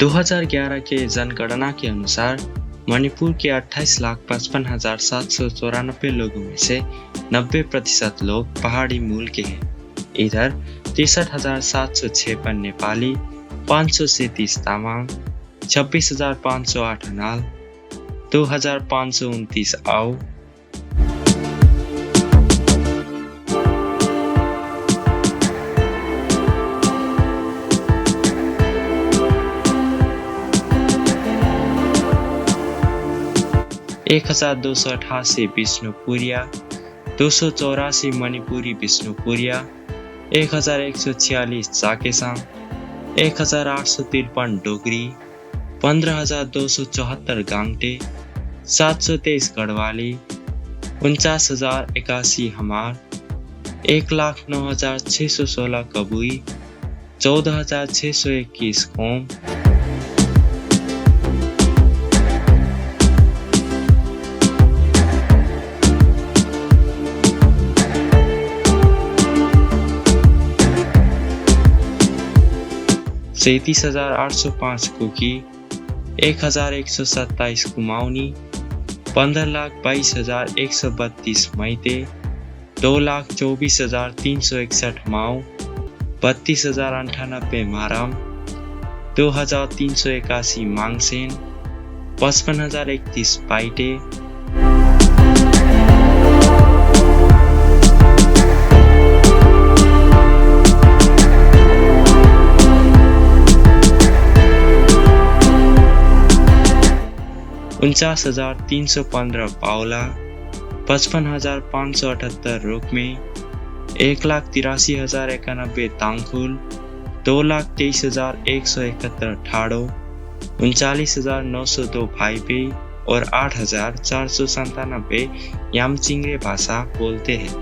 2011 के जनगणना के अनुसार मणिपुर के 28,55,794 लोगों में से 90% लोग पहाड़ी मूल के हैं। इधर 63,756 नेपाली, 537 तामाङ, 26,508 हनाल, 2,529 आओ, 1,288 विष्णुपुरिया, 284 मणिपुरी विष्णुपुरिया, 1,146 चाकेसाङ, 1,853 डोगरी, 15,274 गाङ्टे, 723 गढवाली, 49,081 हमार, 1,09,616 कबुई, 14,621 कोम, 37,805 कुकी, 1,127 कुमाऊनी, 15,22,132 मैते, 2,24,361 माओ, 32,098 माराम, 2,381 माङसेन, 55,031 पाइटे, 49,315 पाउला, 55,578 रोकमे, 1,83,091 ताङखुल, 2,23,171 ठाडो, 39,902 भाइपे और 8,497 यामचिंगरे भाषा बोलते हैं।